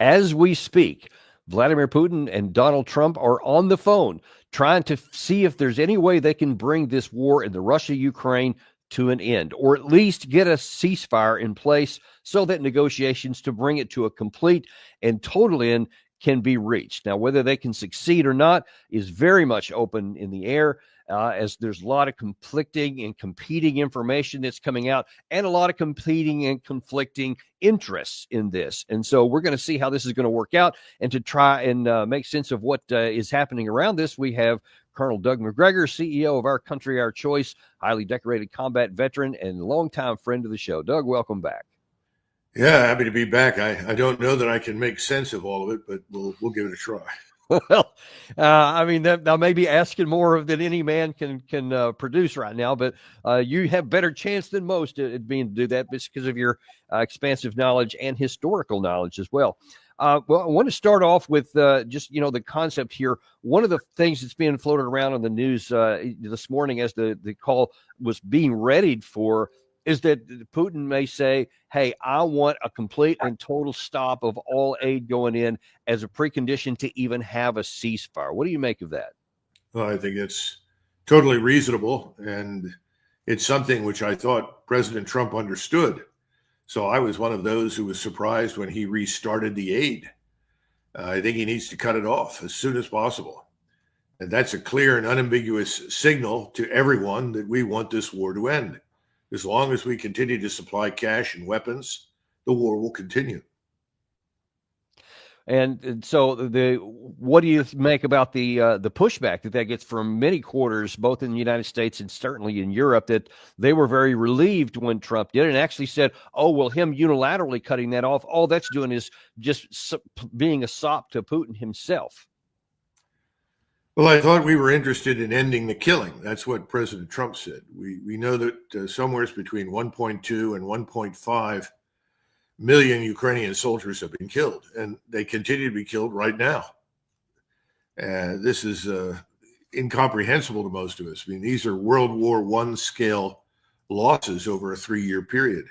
As we speak, Vladimir Putin and Donald Trump are on the phone trying to see if there's any way they can bring this war in the Russia-Ukraine to an end, or at least get a ceasefire in place so that negotiations to bring it to a complete and total end can be reached. Now, whether they can succeed or not is very much open in the air, as there's a lot of conflicting and competing information that's coming out and a lot of competing and conflicting interests in this. And so we're going to see how this is going to work out. And to try and make sense of what is happening around this, we have Colonel Doug Macgregor, CEO of Our Country, Our Choice, highly decorated combat veteran and longtime friend of the show. Doug, welcome back. Yeah, happy to be back. I don't know that I can make sense of all of it, but we'll give it a try. Well, I mean, that may be asking more than any man can produce right now, but you have better chance than most at being to do that because of your expansive knowledge and historical knowledge as well. Well, I want to start off with just, the concept here. One of the things that's being floated around on the news this morning as the call was being readied for is that Putin may say, hey, I want a complete and total stop of all aid going in as a precondition to even have a ceasefire. What do you make of that? Well, I think it's totally reasonable, and it's something which I thought President Trump understood. So I was one of those who was surprised when he restarted the aid. I think he needs to cut it off as soon as possible. And that's a clear and unambiguous signal to everyone that we want this war to end. As long as we continue to supply cash and weapons, the war will continue. And so what do you make about the pushback that gets from many quarters, both in the United States and certainly in Europe, that they were very relieved when Trump did it and actually said, oh, well, him unilaterally cutting that off, all that's doing is just being a sop to Putin himself. Well, I thought we were interested in ending the killing. That's what President Trump said. We know that somewhere between 1.2 and 1.5 million Ukrainian soldiers have been killed, and they continue to be killed right now. This is incomprehensible to most of us. I mean, these are World War I scale losses over a 3-year period.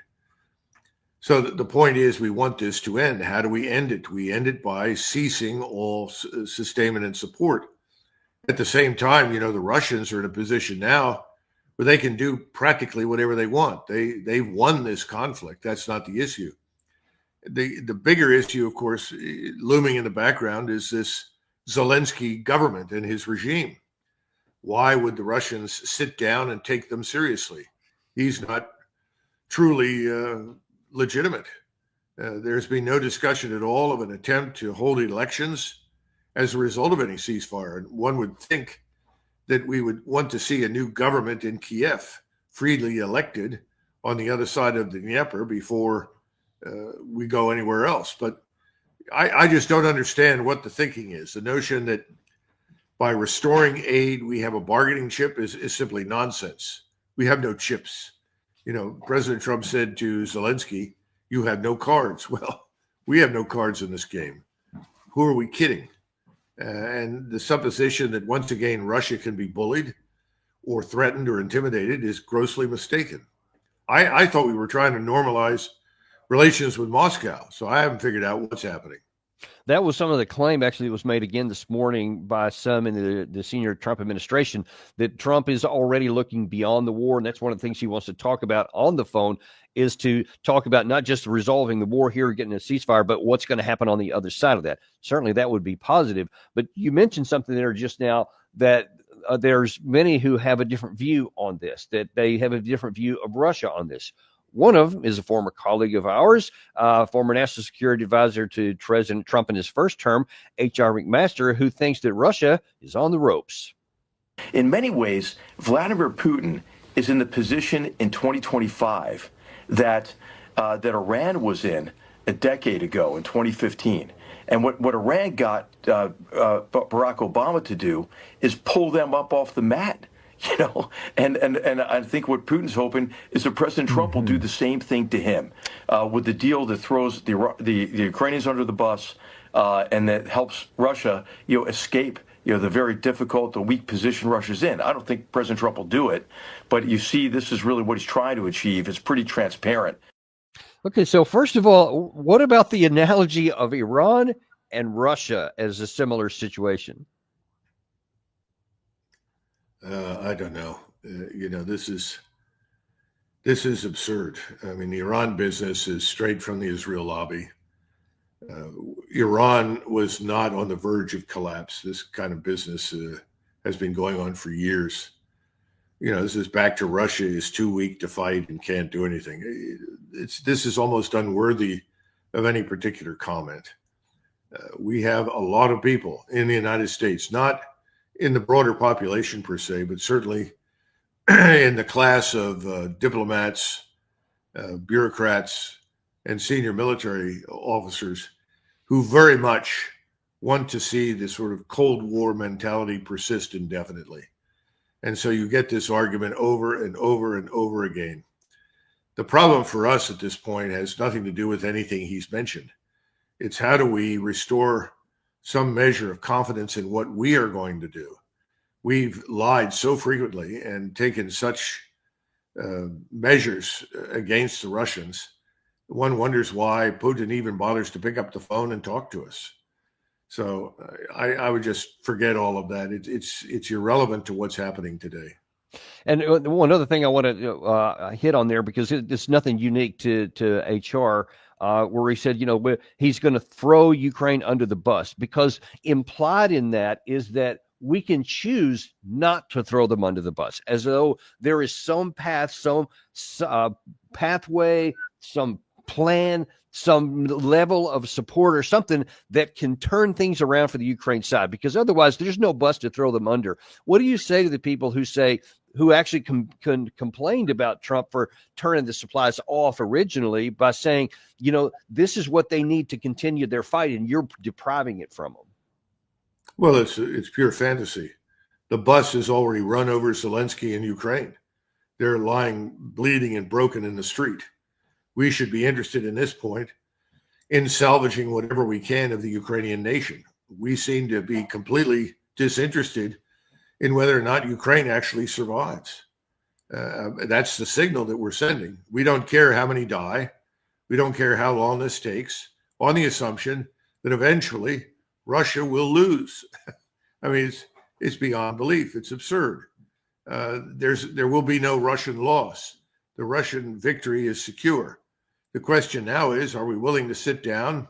So the point is, we want this to end. How do we end it? We end it by ceasing all sustainment and support. At the same time, the Russians are in a position now where they can do practically whatever they want. They've won this conflict. That's not the issue. The bigger issue, of course, looming in the background is this Zelensky government and his regime. Why would the Russians sit down and take them seriously? He's not truly legitimate. There's been no discussion at all of an attempt to hold elections as a result of any ceasefire. And one would think that we would want to see a new government in Kiev, freely elected on the other side of the Dnieper before we go anywhere else. But I just don't understand what the thinking is. The notion that by restoring aid, we have a bargaining chip is simply nonsense. We have no chips. President Trump said to Zelensky, you have no cards. Well, we have no cards in this game. Who are we kidding? And the supposition that once again Russia can be bullied or threatened or intimidated is grossly mistaken. I thought we were trying to normalize relations with Moscow, so I haven't figured out what's happening. That was some of the claim, actually, that was made again this morning by some in the senior Trump administration, that Trump is already looking beyond the war. And that's one of the things he wants to talk about on the phone, is to talk about not just resolving the war here, getting a ceasefire, but what's going to happen on the other side of that. Certainly that would be positive. But you mentioned something there just now that there's many who have a different view on this, that they have a different view of Russia on this. One of them is a former colleague of ours, former national security advisor to President Trump in his first term, H.R. McMaster, who thinks that Russia is on the ropes. In many ways, Vladimir Putin is in the position in 2025 that Iran was in a decade ago in 2015. And what Iran got Barack Obama to do is pull them up off the mat. And I think what Putin's hoping is that President Trump will do the same thing to him with the deal that throws the Ukrainians under the bus and that helps Russia, escape, the very difficult, the weak position Russia's in. I don't think President Trump will do it, but you see, this is really what he's trying to achieve. It's pretty transparent. Okay, so first of all, what about the analogy of Iran and Russia as a similar situation? I don't know. This is absurd. I mean, the Iran business is straight from the Israel lobby. Uh, Iran was not on the verge of collapse. This kind of business has been going on for years. This is back to Russia is too weak to fight and can't do anything. This is almost unworthy of any particular comment. We have a lot of people in the United States, not in the broader population per se, but certainly in the class of diplomats, bureaucrats, and senior military officers who very much want to see this sort of Cold War mentality persist indefinitely. And so you get this argument over and over and over again. The problem for us at this point has nothing to do with anything he's mentioned. It's how do we restore some measure of confidence in what we are going to do? We've lied so frequently and taken such measures against the Russians. One wonders why Putin even bothers to pick up the phone and talk to us. So I would just forget all of that. It's irrelevant to what's happening today. And one other thing I want to hit on there, because it's nothing unique to HR, where he said, he's going to throw Ukraine under the bus, because implied in that is that we can choose not to throw them under the bus, as though there is some path, some pathway, some plan, some level of support or something that can turn things around for the Ukraine side, because otherwise there's no bus to throw them under. What do you say to the people who actually complained about Trump for turning the supplies off originally by saying, this is what they need to continue their fight, and you're depriving it from them? Well, it's pure fantasy. The bus has already run over Zelensky in Ukraine. They're lying, bleeding, and broken in the street. We should be interested in this point in salvaging whatever we can of the Ukrainian nation. We seem to be completely disinterested in whether or not Ukraine actually survives. That's the signal that we're sending. We don't care how many die. We don't care how long this takes, on the assumption that eventually Russia will lose. I mean, it's beyond belief. It's absurd. There will be no Russian loss. The Russian victory is secure. The question now is, are we willing to sit down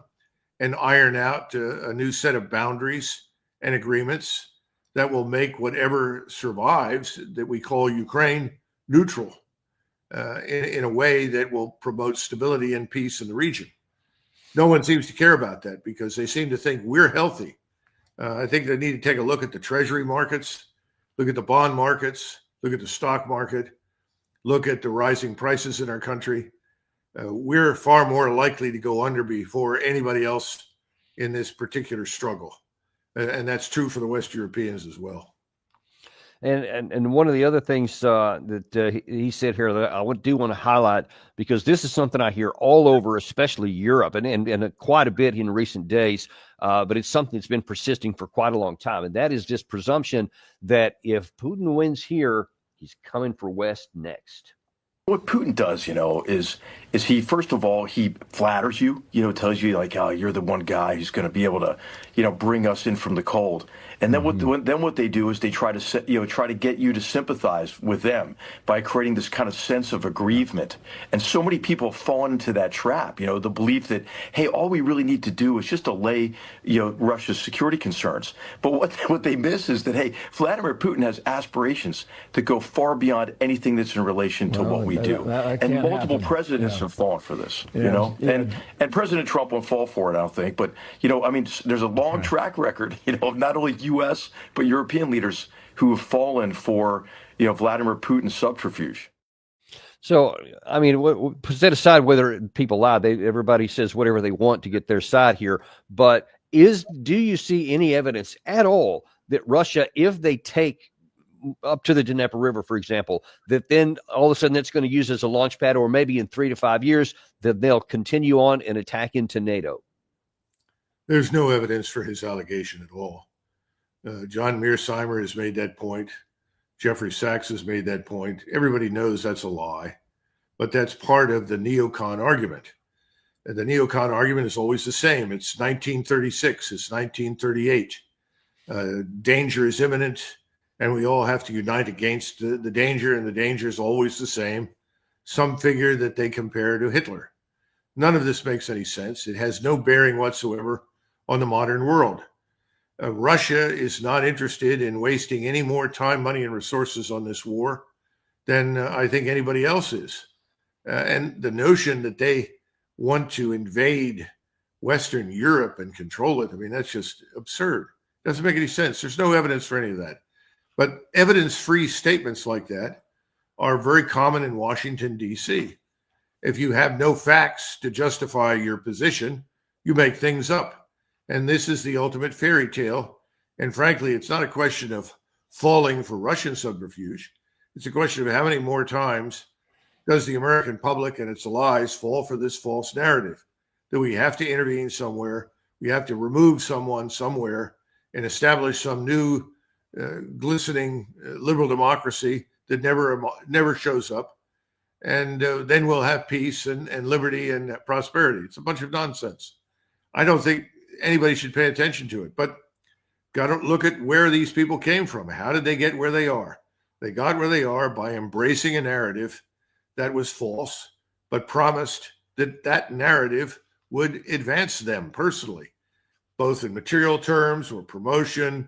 and iron out a new set of boundaries and agreements that will make whatever survives that we call Ukraine neutral in a way that will promote stability and peace in the region? No one seems to care about that because they seem to think we're healthy. I think they need to take a look at the treasury markets, look at the bond markets, look at the stock market, look at the rising prices in our country. We're far more likely to go under before anybody else in this particular struggle. And that's true for the West Europeans as well. And one of the other things that he said here that I do want to highlight, because this is something I hear all over, especially Europe, and quite a bit in recent days, but it's something that's been persisting for quite a long time. And that is this presumption that if Putin wins here, he's coming for West next. What Putin does, is he, first of all, he flatters you, tells you like, oh, you're the one guy who's going to be able to, bring us in from the cold. And then what they do is they try to get you to sympathize with them by creating this kind of sense of aggrievement. And so many people have fallen into that trap, the belief that, hey, all we really need to do is just allay, Russia's security concerns. But what they miss is that, hey, Vladimir Putin has aspirations that go far beyond anything that's in relation to what we do. And multiple presidents have fallen for this, and President Trump won't fall for it, I don't think. But, there's a long track record, of not only U.S. but European leaders who have fallen for, Vladimir Putin's subterfuge. So, set aside whether people lie, everybody says whatever they want to get their side here. But do you see any evidence at all that Russia, if they take up to the Dnieper River, for example, that then all of a sudden that's going to use as a launch pad, or maybe in 3 to 5 years that they'll continue on and attack into NATO? There's no evidence for his allegation at all. John Mearsheimer has made that point. Jeffrey Sachs has made that point. Everybody knows that's a lie, but that's part of the neocon argument. The neocon argument is always the same. It's 1936, it's 1938. Danger is imminent, and we all have to unite against the danger, and the danger is always the same. Some figure that they compare to Hitler. None of this makes any sense. It has no bearing whatsoever on the modern world. Russia is not interested in wasting any more time, money, and resources on this war than I think anybody else is. And the notion that they want to invade Western Europe and control it, I mean, that's just absurd. Doesn't make any sense. There's no evidence for any of that. But evidence-free statements like that are very common in Washington, D.C. If you have no facts to justify your position, you make things up. And this is the ultimate fairy tale. And frankly, it's not a question of falling for Russian subterfuge. It's a question of how many more times does the American public and its allies fall for this false narrative that we have to intervene somewhere, we have to remove someone somewhere and establish some new glistening liberal democracy that never shows up. And then we'll have peace and liberty and prosperity. It's a bunch of nonsense. I don't think anybody should pay attention to it, but got to look at where these people came from. How did they get where they are? They got where they are by embracing a narrative that was false, but promised that that narrative would advance them personally, both in material terms or promotion,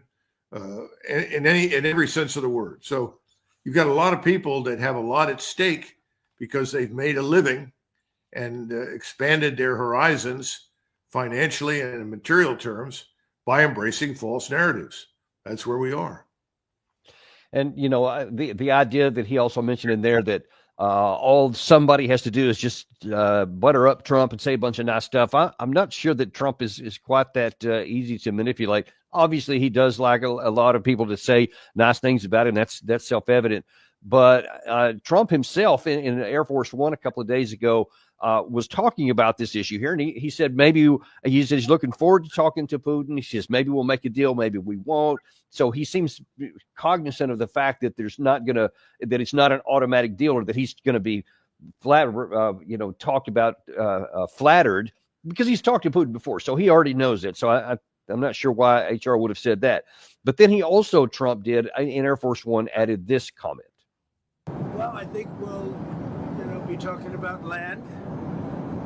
in every sense of the word. So you've got a lot of people that have a lot at stake because they've made a living and expanded their horizons financially and in material terms by embracing false narratives. That's where we are. And, you know, the idea that he also mentioned in there that all somebody has to do is just butter up Trump and say a bunch of nice stuff. I'm not sure that Trump is quite that easy to manipulate. Obviously, he does like a lot of people to say nice things about him. That's self-evident. But Trump himself in Air Force One a couple of days ago was talking about this issue here. And he said he's looking forward to talking to Putin. He says maybe we'll make a deal, maybe we won't. So he seems cognizant of the fact that it's not an automatic deal, or that he's going to be talked about, flattered, because he's talked to Putin before. So he already knows it. So I'm not sure why HR would have said that. But then Trump did in Air Force One added this comment. Well, I think we'll be talking about land.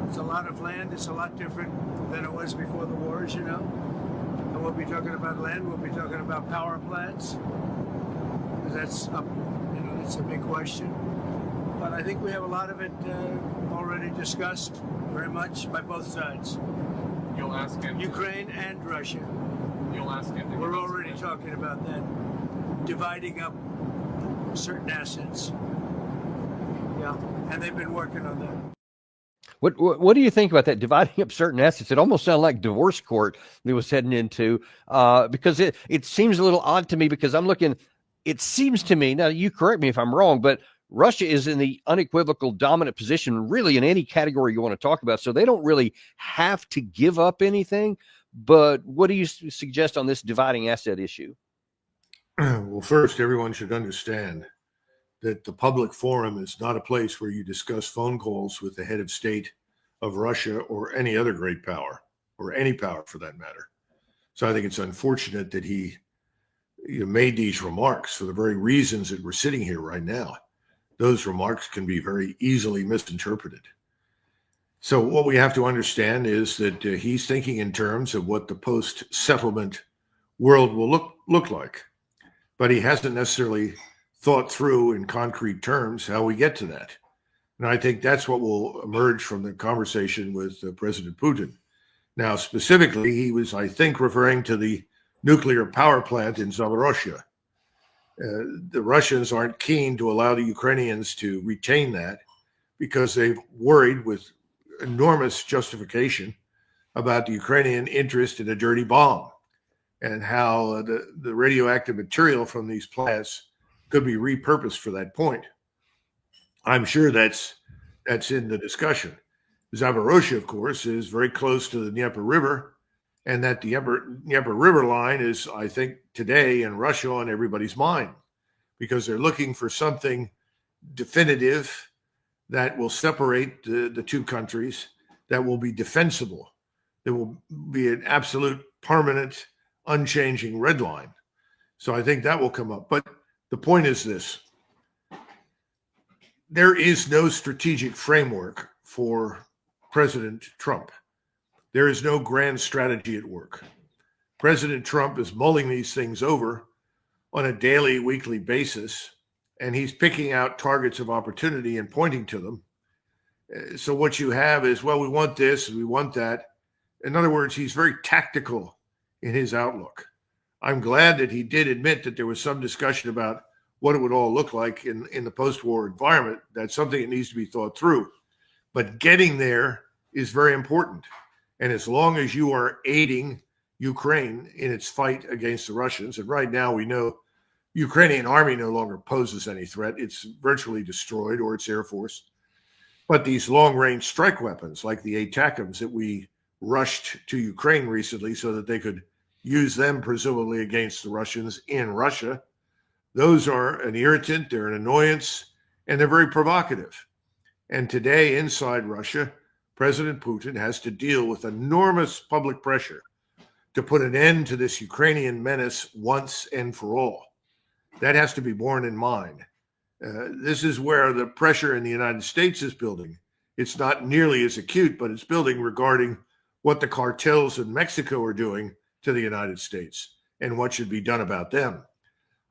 It's a lot of land. It's a lot different than it was before the wars, And we'll be talking about land. We'll be talking about power plants. Because that's up, it's a big question. But I think we have a lot of it already discussed very much by both sides. You'll ask him. Ukraine and Russia. You'll ask him. We're already talking about that, dividing up certain assets. Yeah, and they've been working on that. What do you think about that, dividing up certain assets? It almost sounded like divorce court we was heading into, because it seems a little odd to me, because I'm looking, it seems to me, now you correct me if I'm wrong, but Russia is in the unequivocal dominant position really in any category you want to talk about. So they don't really have to give up anything. But what do you suggest on this dividing asset issue? Well, first, everyone should understand that the public forum is not a place where you discuss phone calls with the head of state of Russia or any other great power, or any power for that matter. So I think it's unfortunate that he made these remarks for the very reasons that we're sitting here right now. Those remarks can be very easily misinterpreted. So what we have to understand is that he's thinking in terms of what the post-settlement world will look like. But he hasn't necessarily thought through in concrete terms how we get to that. And I think that's what will emerge from the conversation with President Putin. Now, specifically, he was, I think, referring to the nuclear power plant in Zaporozhye. The Russians aren't keen to allow the Ukrainians to retain that because they've worried with enormous justification about the Ukrainian interest in a dirty bomb and how the radioactive material from these plants could be repurposed for that point. I'm sure that's in the discussion. Zaporozhye, of course, is very close to the Dnieper River, and that the Dnieper River line is, I think, today in Russia on everybody's mind, because they're looking for something definitive that will separate the two countries, that will be defensible, that will be an absolute permanent, unchanging red line. So I think that will come up. But the point is this: there is no strategic framework for President Trump. There is no grand strategy at work. President Trump is mulling these things over on a daily, weekly basis, and he's picking out targets of opportunity and pointing to them. So what you have is, well, we want this, we want that. In other words, he's very tactical in his outlook. I'm glad that he did admit that there was some discussion about what it would all look like in the post-war environment. That's something that needs to be thought through. But getting there is very important. And as long as you are aiding Ukraine in its fight against the Russians, and right now we know Ukrainian army no longer poses any threat. It's virtually destroyed, or its air force. But these long-range strike weapons, like the ATACMS that we rushed to Ukraine recently so that they could use them presumably against the Russians in Russia, those are an irritant, they're an annoyance, and they're very provocative. And today, inside Russia, President Putin has to deal with enormous public pressure to put an end to this Ukrainian menace once and for all. That has to be borne in mind. This is where the pressure in the United States is building. It's not nearly as acute, but it's building regarding what the cartels in Mexico are doing to the United States and what should be done about them.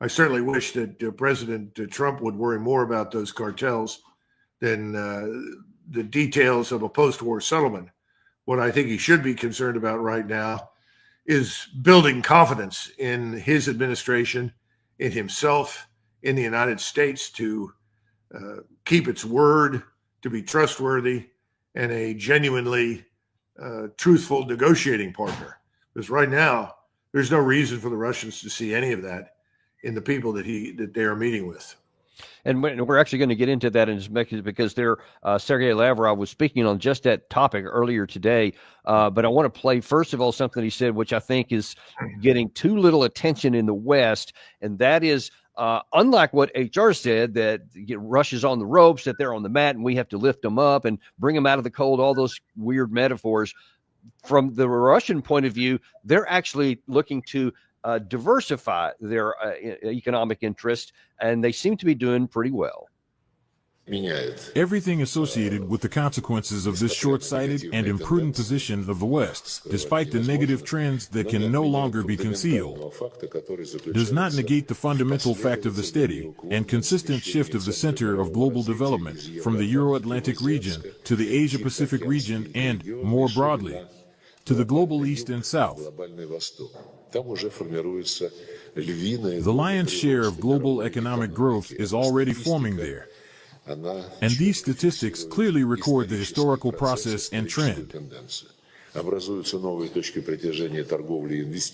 I certainly wish that President Trump would worry more about those cartels than the details of a post-war settlement. What I think he should be concerned about right now is building confidence in his administration, in himself, in the United States to keep its word, to be trustworthy, and a genuinely truthful negotiating partner. Because right now, there's no reason for the Russians to see any of that in the people that they are meeting with. And we're actually going to get into that in just because Sergei Lavrov was speaking on just that topic earlier today. But I want to play, first of all, something he said, which I think is getting too little attention in the West. And that is, unlike what HR said, that Russia's on the ropes, that they're on the mat and we have to lift them up and bring them out of the cold, all those weird metaphors. From the Russian point of view, they're actually looking to diversify their economic interest, and they seem to be doing pretty well. Everything associated with the consequences of this short-sighted and imprudent position of the West, despite the negative trends that can no longer be concealed, does not negate the fundamental fact of the steady and consistent shift of the center of global development from the Euro-Atlantic region to the Asia-Pacific region and, more broadly, to the global East and South. The lion's share of global economic growth is already forming there. And these statistics clearly record the historical process and trend.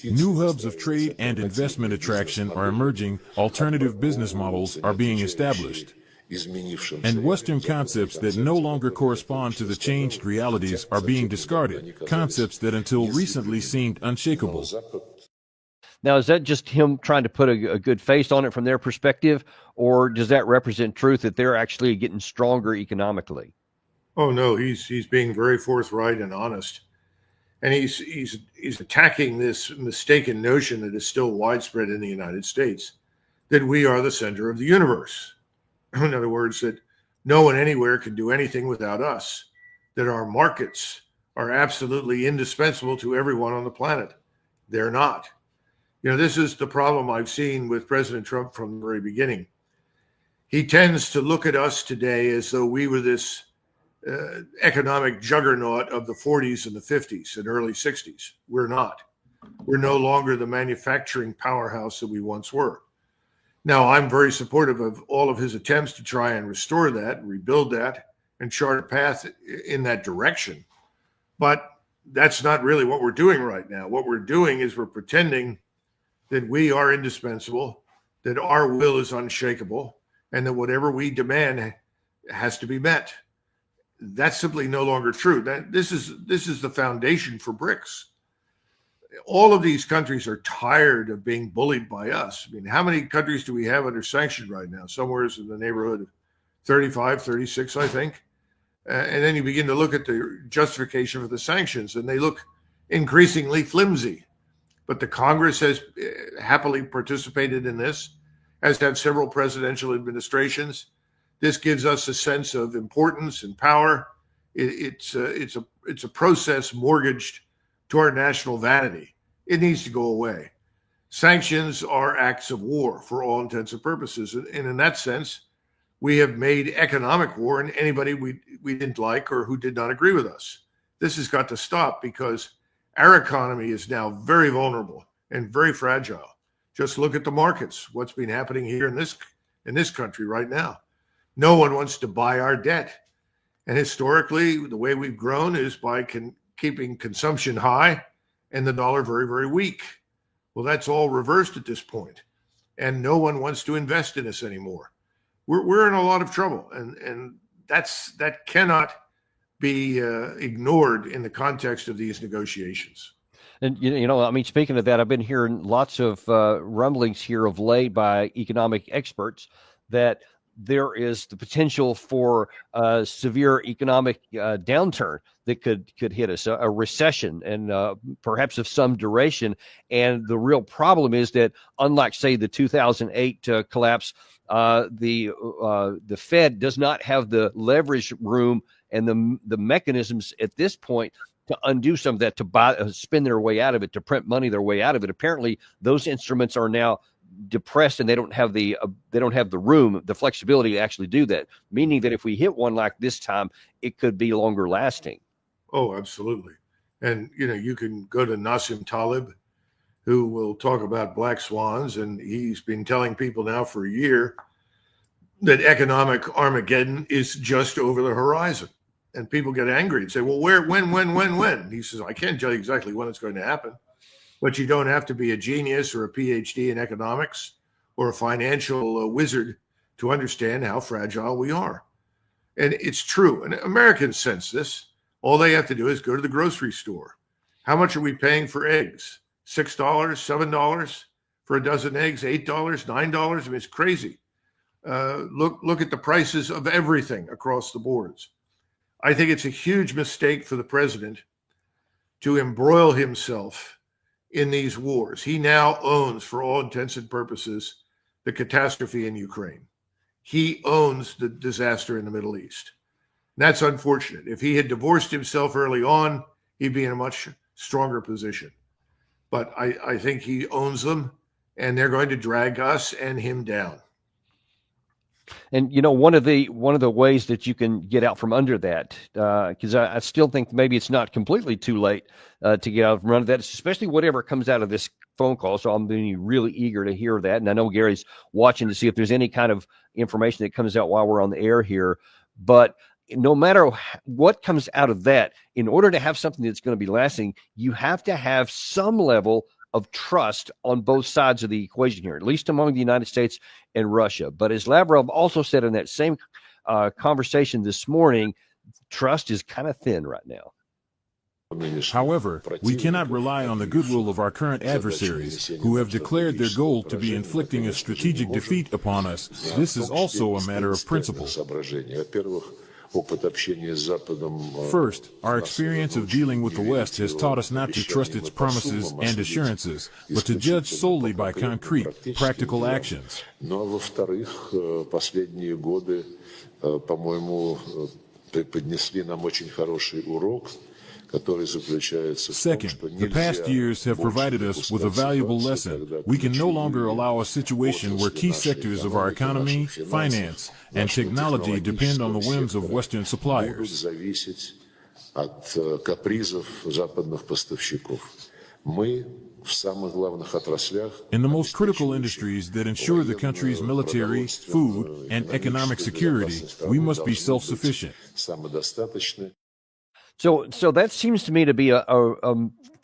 New hubs of trade and investment attraction are emerging, alternative business models are being established, and Western concepts that no longer correspond to the changed realities are being discarded, concepts that until recently seemed unshakable. Now, is that just him trying to put a good face on it from their perspective, or does that represent truth that they're actually getting stronger economically? Oh no, he's being very forthright and honest, and he's attacking this mistaken notion that is still widespread in the United States, that we are the center of the universe. In other words, that no one anywhere can do anything without us, that our markets are absolutely indispensable to everyone on the planet. They're not. You know, this is the problem I've seen with President Trump from the very beginning. He tends to look at us today as though we were this economic juggernaut of the 40s and the 50s and early 60s. We're not. We're no longer the manufacturing powerhouse that we once were. Now, I'm very supportive of all of his attempts to try and restore that, rebuild that, and chart a path in that direction. But that's not really what we're doing right now. What we're doing is we're pretending that we are indispensable, that our will is unshakable, and that whatever we demand has to be met. That's simply no longer true. This is the foundation for BRICS. All of these countries are tired of being bullied by us. I mean, how many countries do we have under sanction right now? Somewhere in the neighborhood of 35, 36, I think. And then you begin to look at the justification for the sanctions, and they look increasingly flimsy. But the Congress has happily participated in this, as have several presidential administrations. This gives us a sense of importance and power. It's a process mortgaged to our national vanity. It needs to go away. Sanctions are acts of war for all intents and purposes. And in that sense, we have made economic war on anybody we didn't like or who did not agree with us. This has got to stop because our economy is now very vulnerable and very fragile. Just look at the markets, what's been happening here in this country right now. No one wants to buy our debt. And historically, the way we've grown is by keeping consumption high and the dollar very, very weak. Well, that's all reversed at this point. And no one wants to invest in us anymore. We're in a lot of trouble. And that cannot be ignored in the context of these negotiations. And, I mean, speaking of that, I've been hearing lots of rumblings here of late by economic experts that there is the potential for a severe economic downturn that could hit us, a recession, and perhaps of some duration. And the real problem is that, unlike, say, the 2008 collapse, the Fed does not have the leverage room and the mechanisms at this point to undo some of that, to spin their way out of it, to print money their way out of it. Apparently, those instruments are now depressed, and they don't have the room, the flexibility to actually do that. Meaning that if we hit one like this time, it could be longer lasting. Oh, absolutely. And you can go to Nassim Taleb, who will talk about black swans, and he's been telling people now for a year that economic Armageddon is just over the horizon. And people get angry and say, well, when? He says, I can't tell you exactly when it's going to happen, but you don't have to be a genius or a PhD in economics or a financial wizard to understand how fragile we are. And it's true. And Americans sense this. All they have to do is go to the grocery store. How much are we paying for eggs? $6, $7 for a dozen eggs, $8, $9. I mean, it's crazy. Look at the prices of everything across the boards. I think it's a huge mistake for the president to embroil himself in these wars. He now owns, for all intents and purposes, the catastrophe in Ukraine. He owns the disaster in the Middle East. And that's unfortunate. If he had divorced himself early on, he'd be in a much stronger position. But I think he owns them, and they're going to drag us and him down. And one of the ways that you can get out from under that, because I still think maybe it's not completely too late to get out from under that, especially whatever comes out of this phone call. So I'm being really eager to hear that, and I know Gary's watching to see if there's any kind of information that comes out while we're on the air here. But no matter what comes out of that, in order to have something that's going to be lasting, you have to have some level of trust on both sides of the equation here, at least among the United States and Russia. But as Lavrov also said in that same conversation this morning, trust is kind of thin right now. However, we cannot rely on the goodwill of our current adversaries, who have declared their goal to be inflicting a strategic defeat upon us. This is also a matter of principle. First, our experience of dealing with the West has taught us not to trust its promises and assurances, but to judge solely by concrete, practical actions. Second, the past years have provided us with a valuable lesson. We can no longer allow a situation where key sectors of our economy, finance, and technology depend on the whims of Western suppliers. In the most critical industries that ensure the country's military, food, and economic security, we must be self-sufficient. So that seems to me to be a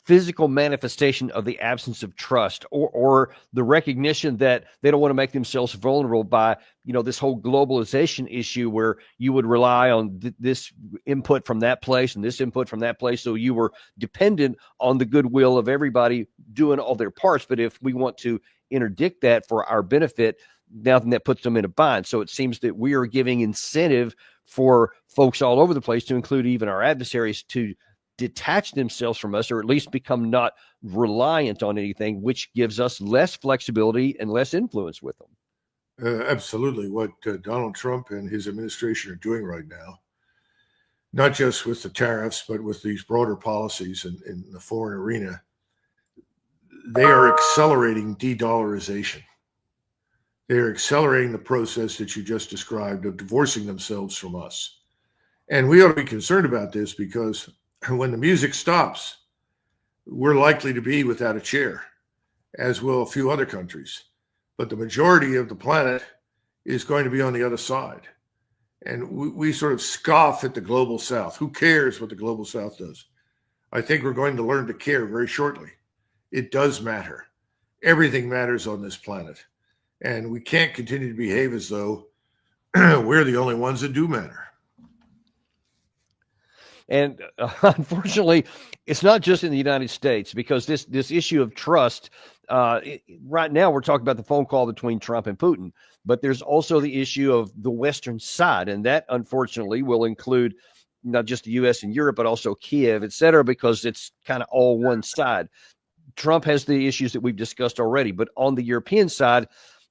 physical manifestation of the absence of trust, or the recognition that they don't want to make themselves vulnerable by, this whole globalization issue where you would rely on this input from that place and this input from that place. So you were dependent on the goodwill of everybody doing all their parts. But if we want to interdict that for our benefit, now then that puts them in a bind. So it seems that we are giving incentive for folks all over the place, to include even our adversaries, to detach themselves from us, or at least become not reliant on anything, which gives us less flexibility and less influence with them. Absolutely. What Donald Trump and his administration are doing right now, not just with the tariffs, but with these broader policies in the foreign arena, they are accelerating de-dollarization. They are accelerating the process that you just described of divorcing themselves from us. And we ought to be concerned about this, because when the music stops, we're likely to be without a chair, as will a few other countries. But the majority of the planet is going to be on the other side. And we sort of scoff at the global south. Who cares what the global south does? I think we're going to learn to care very shortly. It does matter. Everything matters on this planet. And we can't continue to behave as though we're the only ones that do matter. And unfortunately, it's not just in the United States, because this issue of trust, right now we're talking about the phone call between Trump and Putin, but there's also the issue of the Western side. And that, unfortunately, will include not just the U.S. and Europe, but also Kiev, et cetera, because it's kind of all one side. Trump has the issues that we've discussed already, but on the European side,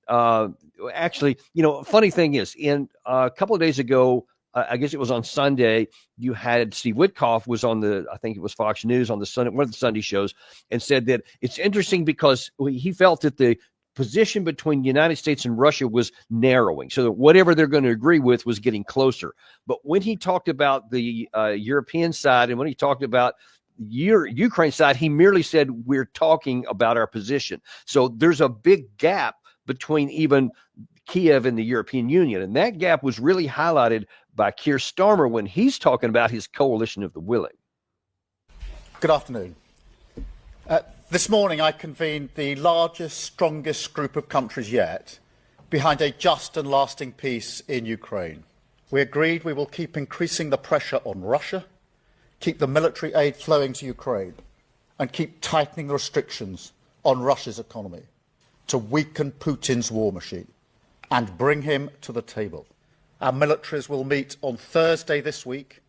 actually, funny thing is, in a couple of days ago, I guess it was on Sunday, you had Steve Witkoff was on I think it was Fox News on one of the Sunday shows, and said that it's interesting because he felt that the position between the United States and Russia was narrowing, so that whatever they're going to agree with was getting closer. But when he talked about the European side, and when he talked about Ukraine side, he merely said, we're talking about our position. So there's a big gap between even Kiev and the European Union. And that gap was really highlighted by Keir Starmer when he's talking about his coalition of the willing. Good afternoon. This morning I convened the largest, strongest group of countries yet behind a just and lasting peace in Ukraine. We agreed we will keep increasing the pressure on Russia, keep the military aid flowing to Ukraine, and keep tightening the restrictions on Russia's economy to weaken Putin's war machine and bring him to the table. Our militaries will meet on Thursday this week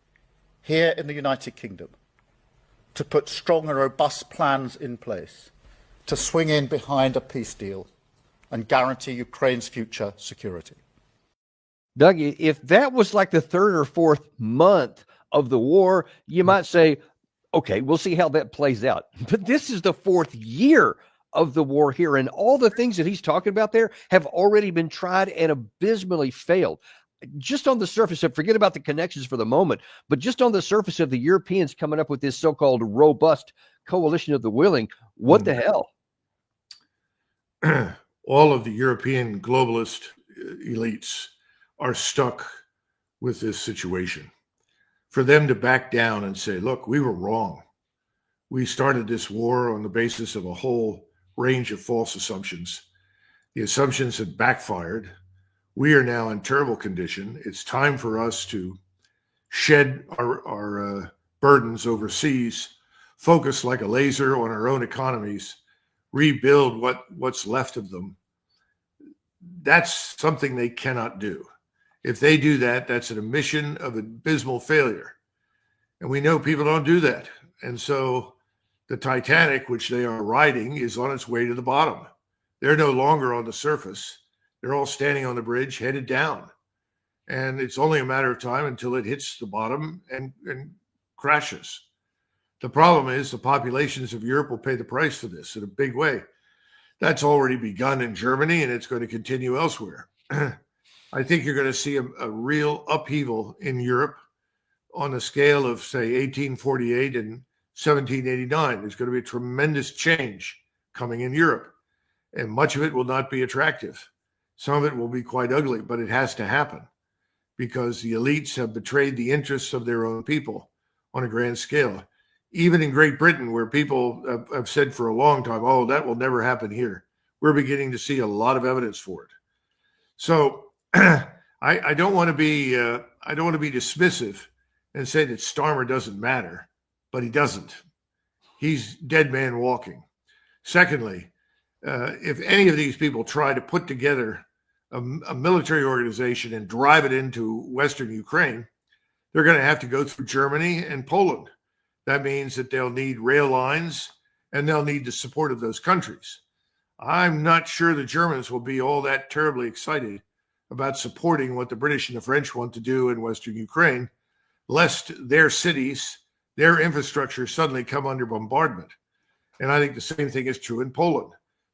here in the United Kingdom to put strong and robust plans in place to swing in behind a peace deal and guarantee Ukraine's future security. Doug, if that was like the third or fourth month of the war, you might say, okay, we'll see how that plays out. But this is the fourth year of the war here, and all the things that he's talking about there have already been tried and abysmally failed. Just on the surface, and forget about the connections for the moment, but just on the surface of the Europeans coming up with this so-called robust coalition of the willing, what the hell? All of the European globalist elites are stuck with this situation. For them to back down and say, look, we were wrong. We started this war on the basis of a whole range of false assumptions. The assumptions had backfired. We are now in terrible condition. It's time for us to shed our burdens overseas, focus like a laser on our own economies, rebuild what's left of them. That's something they cannot do. If they do that, that's an admission of abysmal failure. And we know people don't do that. And so the Titanic, which they are riding, is on its way to the bottom. They're no longer on the surface. They're all standing on the bridge, headed down. And it's only a matter of time until it hits the bottom and crashes. The problem is the populations of Europe will pay the price for this in a big way. That's already begun in Germany, and it's going to continue elsewhere. I think you're going to see a real upheaval in Europe on a scale of, say, 1848 and 1789. There's going to be a tremendous change coming in Europe, and much of it will not be attractive. Some of it will be quite ugly, but it has to happen because the elites have betrayed the interests of their own people on a grand scale. Even in Great Britain, where people have said for a long time, oh, that will never happen here, we're beginning to see a lot of evidence for it. So I don't want to be dismissive and say that Starmer doesn't matter, but he doesn't. He's dead man walking. Secondly, if any of these people try to put together a military organization and drive it into Western Ukraine, they're going to have to go through Germany and Poland. That means that they'll need rail lines and they'll need the support of those countries. I'm not sure the Germans will be all that terribly excited about supporting what the British and the French want to do in Western Ukraine, lest their cities, their infrastructure suddenly come under bombardment. And I think the same thing is true in Poland.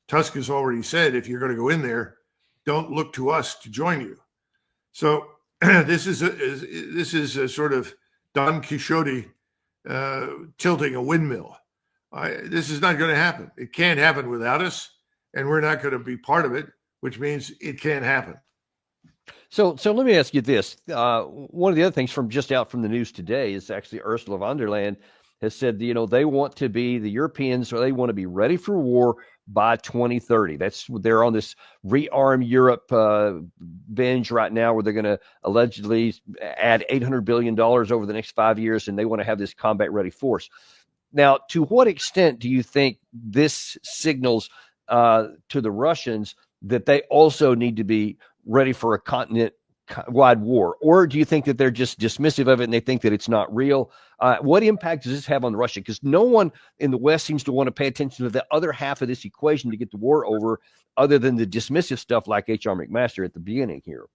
Tusk has already said, if you're going to go in there, don't look to us to join you. So this is a sort of Don Quixote tilting a windmill. This is not going to happen. It can't happen without us, and we're not going to be part of it, which means it can't happen. So let me ask you this. One of the other things from just out from the news today is actually Ursula von der Leyen has said, they want to be the Europeans, or they want to be ready for war by 2030. They're on this rearm Europe binge right now, where they're going to allegedly add $800 billion over the next 5 years, and they want to have this combat ready force. Now, to what extent do you think this signals to the Russians that they also need to be ready for a continent-wide war? Or do you think that they're just dismissive of it and they think that it's not real? What impact does this have on Russia? Because no one in the West seems to want to pay attention to the other half of this equation to get the war over, other than the dismissive stuff like H.R. McMaster at the beginning here.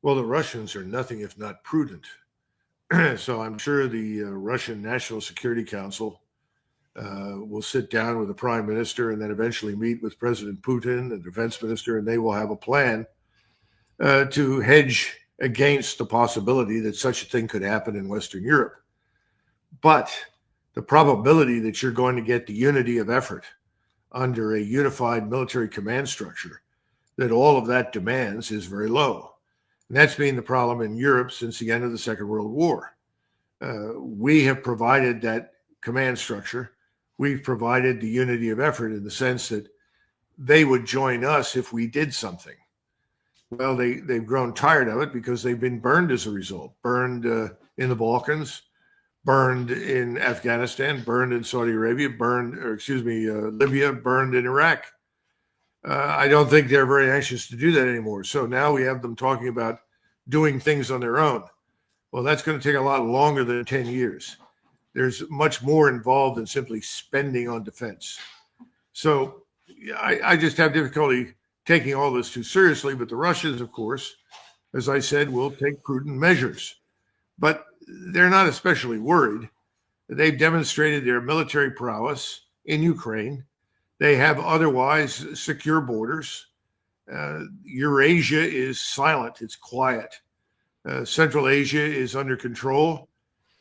Well, the Russians are nothing if not prudent. So I'm sure the Russian National Security Council will sit down with the prime minister and then eventually meet with President Putin, the defense minister, and they will have a plan to hedge against the possibility that such a thing could happen in Western Europe. But the probability that you're going to get the unity of effort under a unified military command structure that all of that demands is very low. And that's been the problem in Europe since the end of the Second World War. We have provided that command structure. We've provided the unity of effort in the sense that they would join us if we did something. Well, they've grown tired of it because they've been burned as a result. Burned in the Balkans, burned in Afghanistan, burned in Saudi Arabia, Libya, burned in Iraq. I don't think they're very anxious to do that anymore. So now we have them talking about doing things on their own. Well, that's going to take a lot longer than 10 years. There's much more involved than simply spending on defense. So I just have difficulty taking all this too seriously. But the Russians, of course, as I said, will take prudent measures. But they're not especially worried. They've demonstrated their military prowess in Ukraine. They have otherwise secure borders. Eurasia is silent. It's quiet. Central Asia is under control.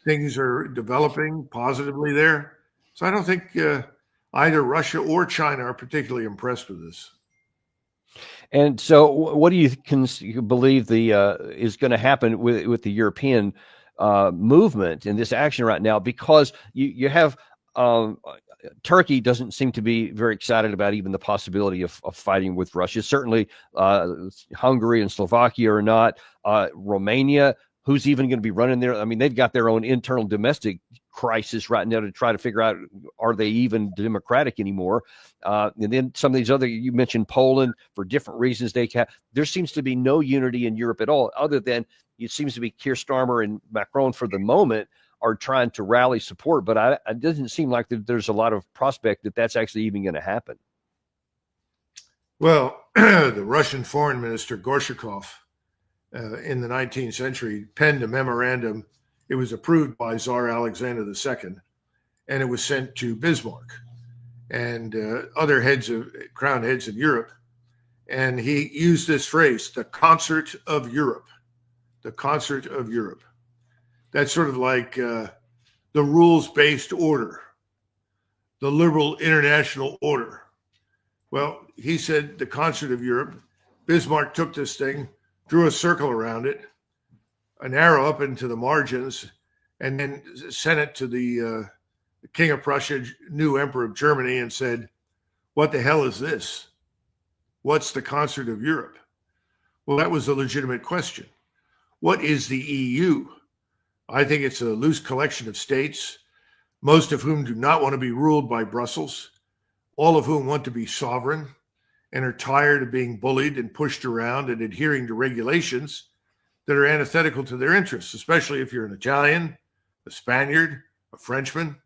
Things are developing positively there. So I don't think either Russia or China are particularly impressed with this. And so what do you believe is going to happen with the European movement in this action right now? Because you have Turkey doesn't seem to be very excited about even the possibility of fighting with Russia. Certainly Hungary and Slovakia are not. Romania, who's even going to be running there? I mean, they've got their own internal domestic crisis right now to try to figure out, are they even democratic anymore? And then some of these other, you mentioned Poland, for different reasons. There seems to be no unity in Europe at all, other than it seems to be Keir Starmer and Macron for the moment are trying to rally support. But it doesn't seem like there's a lot of prospect that that's actually even going to happen. Well, the Russian foreign minister, Gorshakov, in the 19th century, penned a memorandum. It was approved by Tsar Alexander II, and it was sent to Bismarck and other crown heads in Europe. And he used this phrase, the concert of Europe, the concert of Europe. That's sort of like the rules-based order, the liberal international order. Well, he said the concert of Europe. Bismarck took this thing, drew a circle around it, an arrow up into the margins, and then sent it to the King of Prussia, new Emperor of Germany, and said, "What the hell is this? What's the concert of Europe?" Well, that was a legitimate question. What is the EU? I think it's a loose collection of states, most of whom do not want to be ruled by Brussels, all of whom want to be sovereign, and are tired of being bullied and pushed around and adhering to regulations that are antithetical to their interests, especially if you're an Italian, a Spaniard, a Frenchman.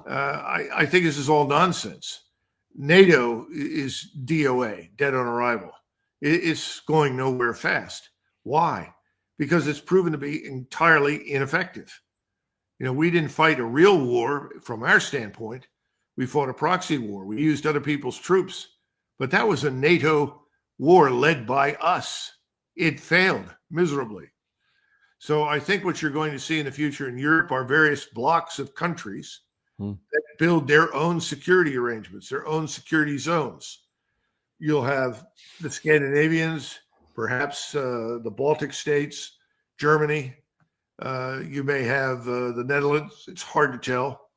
I think this is all nonsense. NATO is DOA, dead on arrival. It's going nowhere fast. Why? Because it's proven to be entirely ineffective. You know, we didn't fight a real war from our standpoint. We fought a proxy war. We used other people's troops, but that was a NATO war led by us. It failed miserably. So I think what you're going to see in the future in Europe are various blocks of countries that build their own security arrangements, their own security zones. You'll have the Scandinavians, perhaps the Baltic states, Germany. You may have the Netherlands. It's hard to tell.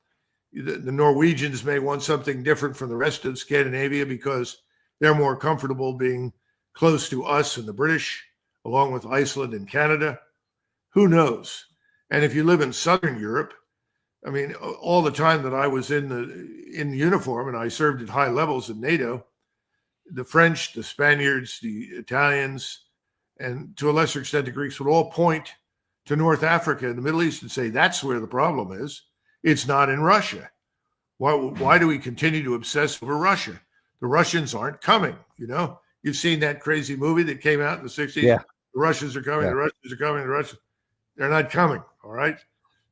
The Norwegians may want something different from the rest of Scandinavia because they're more comfortable being close to us and the British, along with Iceland and Canada. Who knows? And if you live in Southern Europe, I mean, all the time that I was in uniform and I served at high levels in NATO, the French, the Spaniards, the Italians, and to a lesser extent the Greeks would all point to North Africa and the Middle East and say, that's where the problem is. It's not in Russia. Why do we continue to obsess over Russia? The Russians aren't coming, you know? You've seen that crazy movie that came out in the 60s. Yeah. The Russians are coming, the Russians are coming, they're not coming, all right?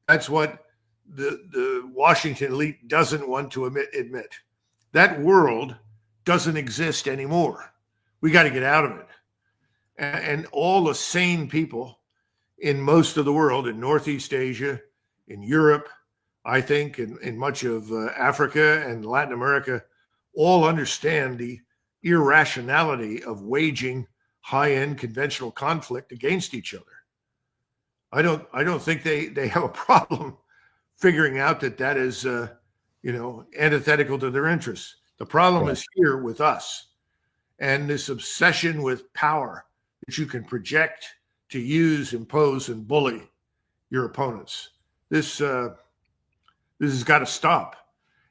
That's what the Washington elite doesn't want to admit. That world doesn't exist anymore. We got to get out of it. And all the sane people in most of the world, in Northeast Asia, in Europe, I think in much of Africa and Latin America, all understand the irrationality of waging high-end conventional conflict against each other. I don't think they have a problem figuring out that is antithetical to their interests. The problem is here with us, and this obsession with power that you can project to use, impose, and bully your opponents. This has got to stop.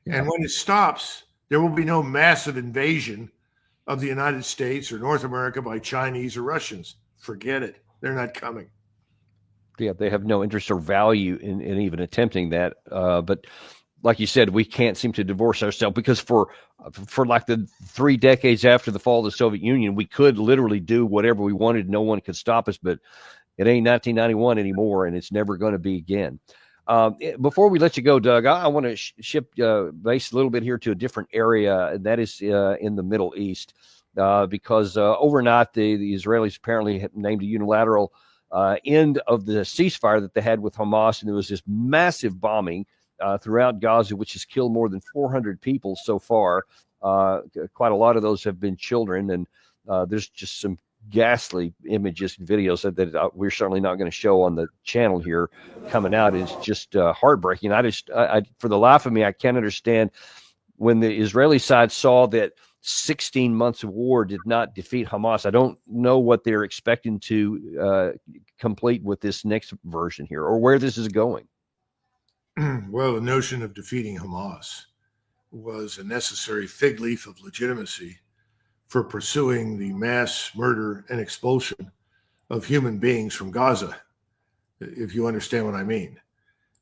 Yeah. And when it stops, there will be no massive invasion of the United States or North America by Chinese or Russians. Forget it. They're not coming. Yeah, they have no interest or value in even attempting that. But like you said, we can't seem to divorce ourselves because for like the 3 decades after the fall of the Soviet Union, we could literally do whatever we wanted. No one could stop us, but it ain't 1991 anymore, and it's never going to be again. Before we let you go, Doug, I want to shift base a little bit here to a different area, and that is in the Middle East, because overnight the Israelis apparently had named a unilateral end of the ceasefire that they had with Hamas, and there was this massive bombing throughout Gaza, which has killed more than 400 people so far. Quite a lot of those have been children, and there's just some ghastly images and videos that we're certainly not going to show on the channel here coming out. It's just heartbreaking. I for the life of me, I can't understand when the Israeli side saw that 16 months of war did not defeat Hamas. I don't know what they're expecting to complete with this next version here, or where this is going. Well, the notion of defeating Hamas was a necessary fig leaf of legitimacy for pursuing the mass murder and expulsion of human beings from Gaza, if you understand what I mean.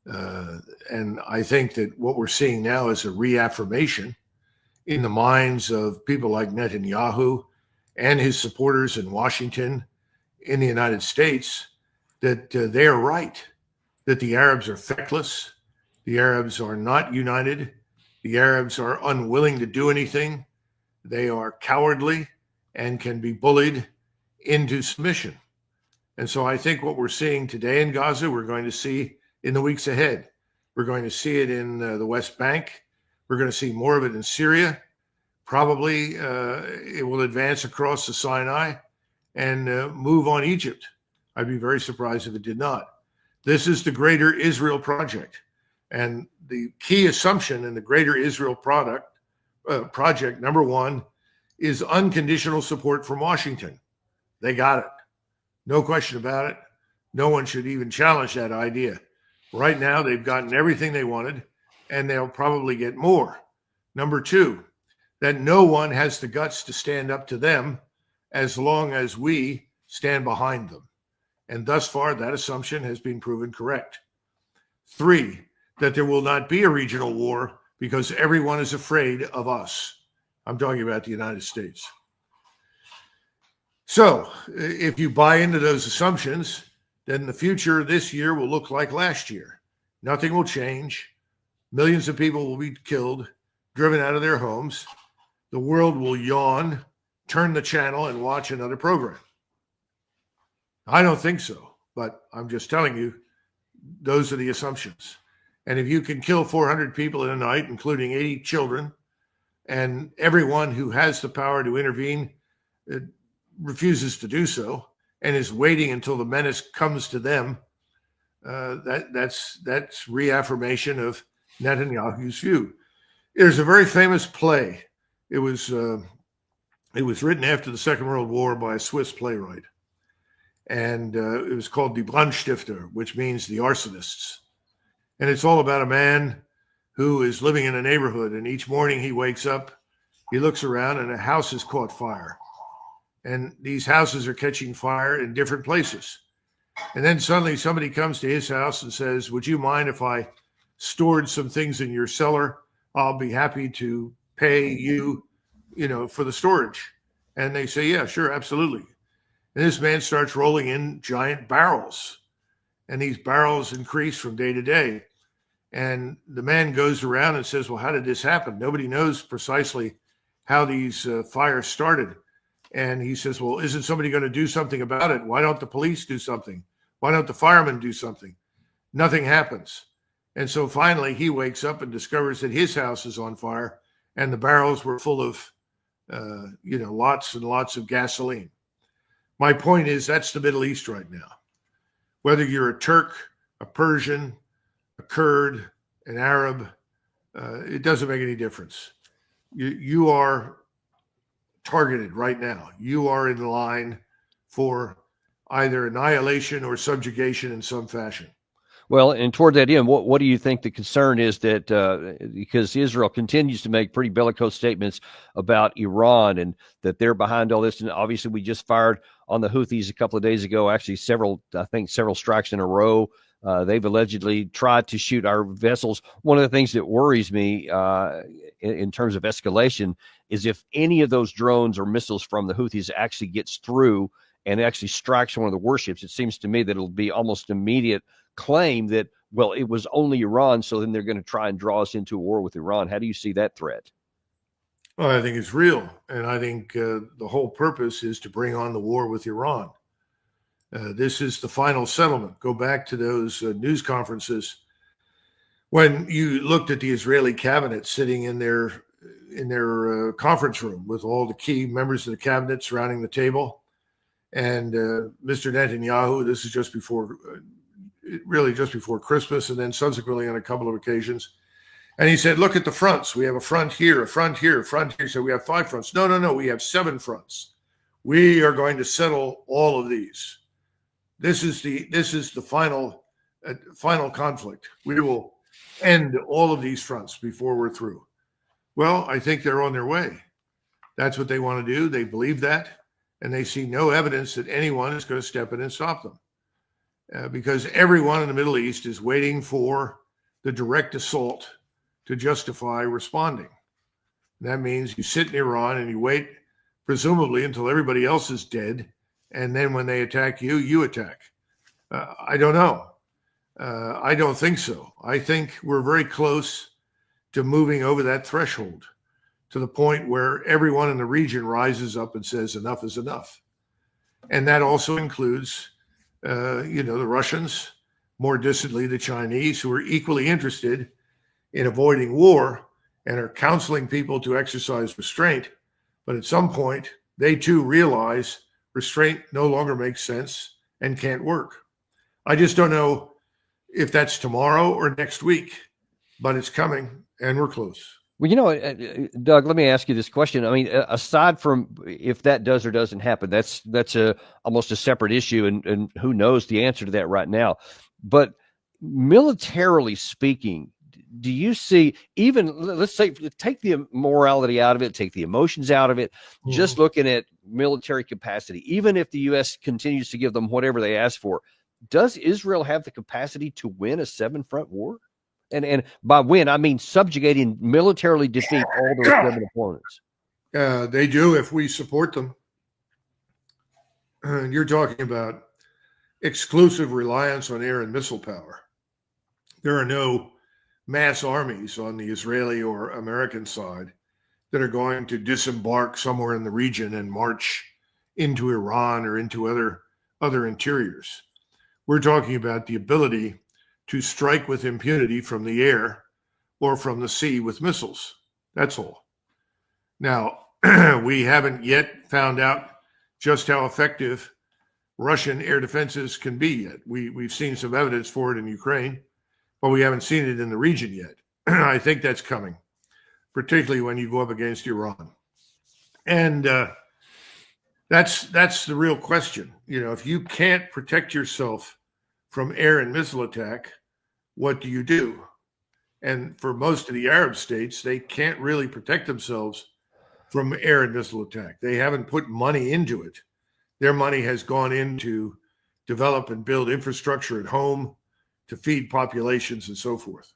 And I think that what we're seeing now is a reaffirmation in the minds of people like Netanyahu and his supporters in Washington, in the United States, that they are right, that the Arabs are feckless, the Arabs are not united, the Arabs are unwilling to do anything, they are cowardly and can be bullied into submission. And so I think what we're seeing today in Gaza, we're going to see in the weeks ahead. We're going to see it in the West Bank. We're going to see more of it in Syria. Probably it will advance across the Sinai and move on Egypt. I'd be very surprised if it did not. This is the Greater Israel Project. And the key assumption in the Greater Israel project, number one, is unconditional support from Washington. They got it. No question about it. No one should even challenge that idea. Right now, they've gotten everything they wanted, and they'll probably get more. Number two, that no one has the guts to stand up to them as long as we stand behind them. And thus far, that assumption has been proven correct. 3, that there will not be a regional war because everyone is afraid of us. I'm talking about the United States. So if you buy into those assumptions, then the future this year will look like last year. Nothing will change. Millions of people will be killed, driven out of their homes. The world will yawn, turn the channel, and watch another program. I don't think so, but I'm just telling you, those are the assumptions. And if you can kill 400 people in a night, including 80 children, and everyone who has the power to intervene refuses to do so and is waiting until the menace comes to them, that's reaffirmation of Netanyahu's view. There's a very famous play. It was written after the Second World War by a Swiss playwright. And it was called Die Brandstifter, which means the arsonists. And it's all about a man who is living in a neighborhood, and each morning he wakes up, he looks around, and a house has caught fire. And these houses are catching fire in different places. And then suddenly somebody comes to his house and says, would you mind if I stored some things in your cellar? I'll be happy to pay you, for the storage. And they say, yeah, sure, absolutely. And this man starts rolling in giant barrels. And these barrels increase from day to day. And the man goes around and says, well, how did this happen? Nobody knows precisely how these fires started. And he says, well, isn't somebody going to do something about it? Why don't the police do something? Why don't the firemen do something? Nothing happens. And so finally he wakes up and discovers that his house is on fire and the barrels were full of, lots and lots of gasoline. My point is that's the Middle East right now. Whether you're a Turk, a Persian, a Kurd, an Arab, it doesn't make any difference. You are targeted right now. You are in line for either annihilation or subjugation in some fashion. Well, and toward that end, what do you think the concern is that because Israel continues to make pretty bellicose statements about Iran and that they're behind all this, and obviously we just fired on the Houthis a couple of days ago, actually several strikes in a row. They've allegedly tried to shoot our vessels. One of the things that worries me in terms of escalation is if any of those drones or missiles from the Houthis actually gets through and actually strikes one of the warships, it seems to me that it'll be almost immediate claim that, well, it was only Iran, so then they're going to try and draw us into a war with Iran. How do you see that threat? Well, I think it's real. And I think the whole purpose is to bring on the war with Iran. This is the final settlement. Go back to those news conferences when you looked at the Israeli cabinet sitting in their conference room with all the key members of the cabinet surrounding the table. And Mr. Netanyahu, this is just before Christmas, and then subsequently on a couple of occasions. And he said, look at the fronts. We have a front here, a front here, a front here. So we have 5 fronts. No. We have 7 fronts. We are going to settle all of these. This is the final conflict. We will end all of these fronts before we're through. Well, I think they're on their way. That's what they want to do. They believe that, and they see no evidence that anyone is going to step in and stop them. Because everyone in the Middle East is waiting for the direct assault to justify responding. And that means you sit in Iran and you wait, presumably, until everybody else is dead. And then when they attack you, you attack. I don't know. I don't think so. I think we're very close to moving over that threshold to the point where everyone in the region rises up and says enough is enough. And that also includes the Russians, more distantly the Chinese, who are equally interested in avoiding war and are counseling people to exercise restraint. But at some point, they too realize restraint no longer makes sense and can't work. I just don't know if that's tomorrow or next week, but it's coming and we're close. Well, Doug, let me ask you this question. I mean, aside from if that does or doesn't happen, that's almost a separate issue, and who knows the answer to that right now. But militarily speaking, do you see, even let's say, take the morality out of it, take the emotions out of it, just looking at military capacity, even if the U.S. continues to give them whatever they ask for, does Israel have the capacity to win a 7-front war? And by win, I mean subjugating, militarily defeat all those 7 opponents. They do if we support them. You're talking about exclusive reliance on air and missile power. There are no mass armies on the Israeli or American side that are going to disembark somewhere in the region and march into Iran or into other interiors. We're talking about the ability to strike with impunity from the air or from the sea with missiles. That's all. Now, we haven't yet found out just how effective Russian air defenses can be yet. We've seen some evidence for it in Ukraine, but we haven't seen it in the region yet. I think that's coming, particularly when you go up against Iran. And that's the real question. If you can't protect yourself from air and missile attack, what do you do? And for most of the Arab states, they can't really protect themselves from air and missile attack. They haven't put money into it. Their money has gone into develop and build infrastructure at home, to feed populations and so forth.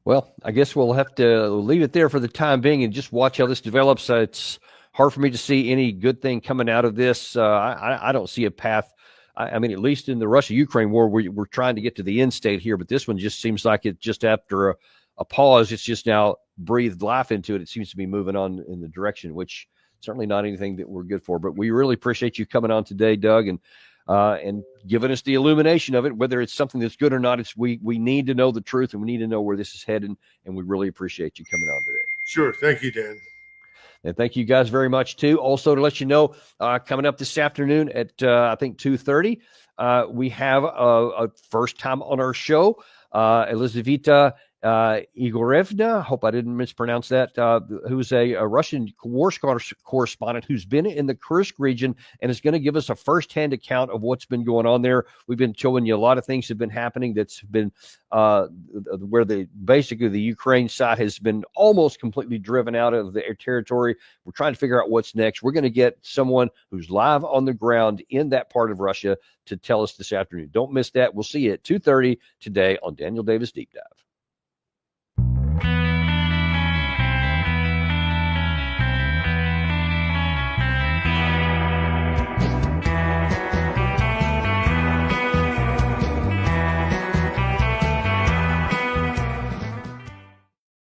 Well, I guess we'll have to leave it there for the time being and just watch how this develops. It's hard for me to see any good thing coming out of this. I don't see a path. I mean, at least in the Russia-Ukraine war, we're trying to get to the end state here, but this one just seems like it just after a pause, it's just now breathed life into it. It seems to be moving on in the direction, which certainly not anything that we're good for. But we really appreciate you coming on today, Doug, and giving us the illumination of it. Whether it's something that's good or not, we need to know the truth, and we need to know where this is headed. And we really appreciate you coming on today. Sure, thank you, Dan. And thank you guys very much too. Also, to let you know, coming up this afternoon at I think 2:30, we have a first time on our show, Elizaveta Igorevna, hope I didn't mispronounce that, who's a Russian war correspondent who's been in the Kursk region and is going to give us a firsthand account of what's been going on there. We've been showing you a lot of things have been happening that's been where basically the Ukraine side has been almost completely driven out of their territory. We're trying to figure out what's next. We're going to get someone who's live on the ground in that part of Russia to tell us this afternoon. Don't miss that. We'll see you at 2:30 today on Daniel Davis Deep Dive.